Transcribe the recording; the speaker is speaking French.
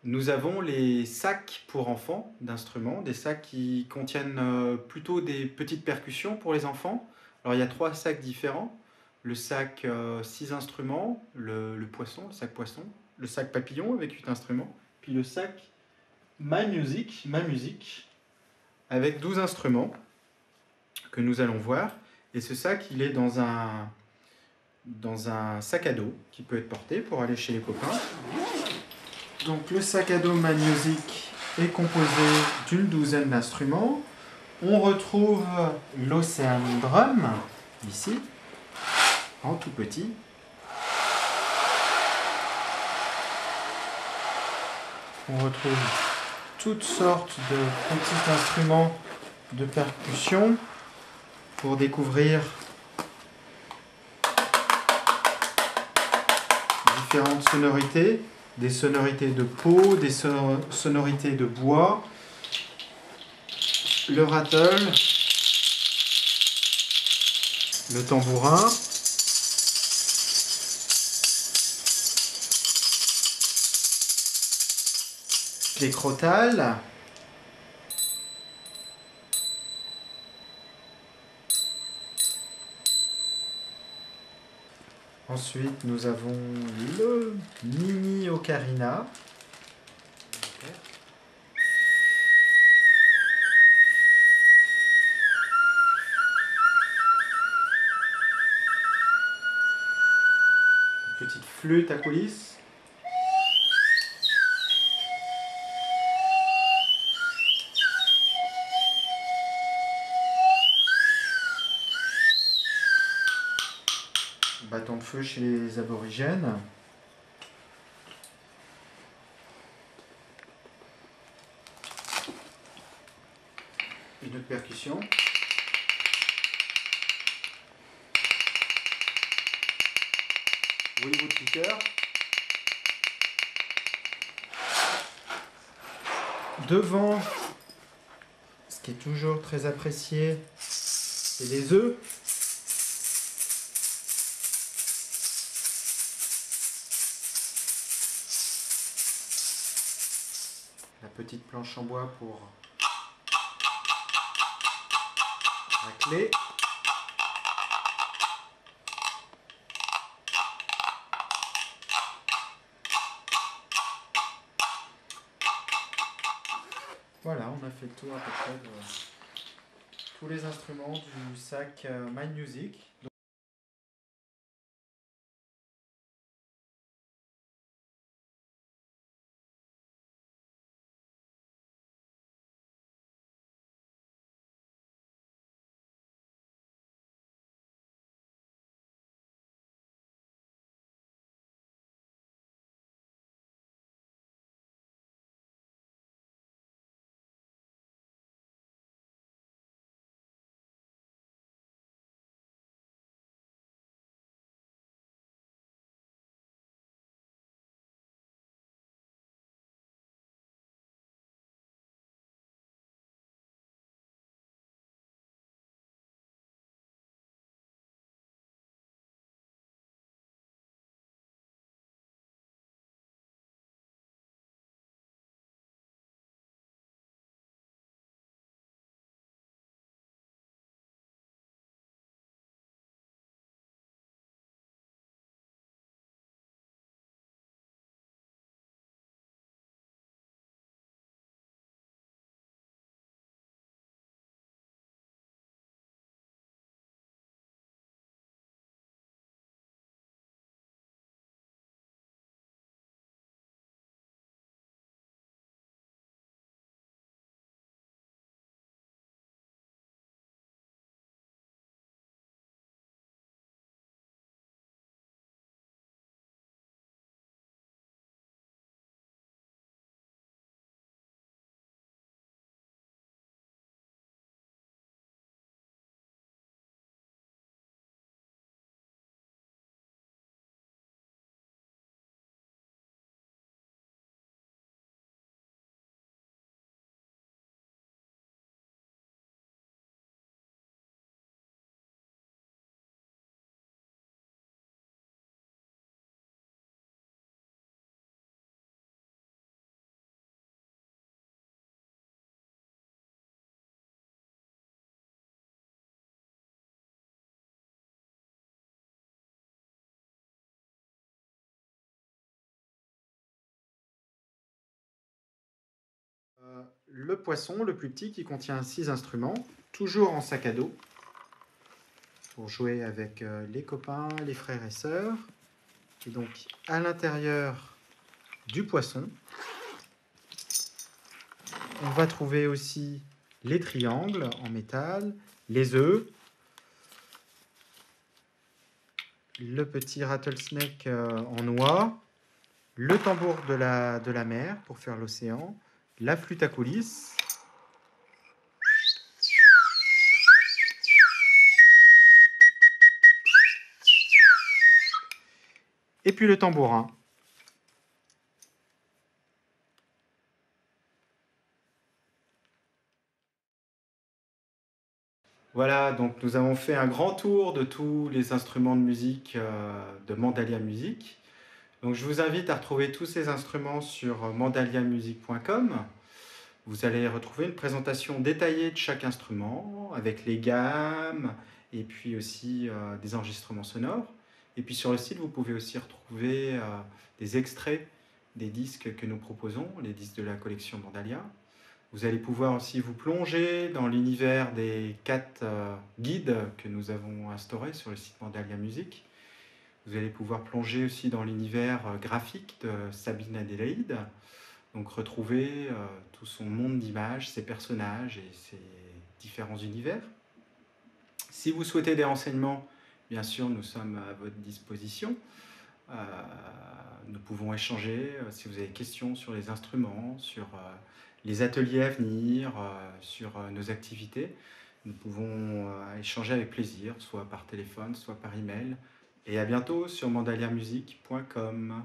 Nous avons les sacs pour enfants d'instruments, des sacs qui contiennent plutôt des petites percussions pour les enfants. Alors il y a trois sacs différents. Le sac 6 instruments, le poisson, le sac poisson, le sac papillon avec 8 instruments, puis le sac My Music, ma musique, avec 12 instruments que nous allons voir. Et ce sac, il est dans un sac à dos qui peut être porté pour aller chez les copains. Donc le sac à dos My Music est composé d'une douzaine d'instruments. On retrouve l'Ocean Drum, ici, en tout petit. On retrouve toutes sortes de petits instruments de percussion pour découvrir différentes sonorités, des sonorités de peau, des sonorités de bois, le rattle, le tambourin, les crotales, ensuite nous avons le mini ocarina, petite flûte à coulisses, bâton de feu chez les aborigènes, une autre percussion, Hollywood Speaker. Devant, ce qui est toujours très apprécié, c'est les œufs. La petite planche en bois pour racler. Voilà, on a fait le tour à peu près de tous les instruments du sac My Music. le poisson, le plus petit, qui contient 6 instruments, toujours en sac à dos, pour jouer avec les copains, les frères et sœurs. Et donc, à l'intérieur du poisson, on va trouver aussi les triangles en métal, les œufs, le petit rattlesnake en noix, le tambour de la mer pour faire l'océan, la flûte à coulisses, et puis le tambourin. Voilà, donc nous avons fait un grand tour de tous les instruments de musique de Mandalia Music. Donc je vous invite à retrouver tous ces instruments sur mandaliamusic.com. Vous allez retrouver une présentation détaillée de chaque instrument, avec les gammes, et puis aussi des enregistrements sonores. Et puis sur le site, vous pouvez aussi retrouver des extraits des disques que nous proposons, les disques de la collection Mandalia. Vous allez pouvoir aussi vous plonger dans l'univers des 4 guides que nous avons instaurés sur le site Mandalia Music. Vous allez pouvoir plonger aussi dans l'univers graphique de Sabine Adélaïde, donc retrouver tout son monde d'images, ses personnages et ses différents univers. Si vous souhaitez des renseignements, bien sûr, nous sommes à votre disposition. Nous pouvons échanger si vous avez des questions sur les instruments, sur les ateliers à venir, sur nos activités. Nous pouvons échanger avec plaisir, soit par téléphone, soit par email. Et à bientôt sur mandaliamusic.com.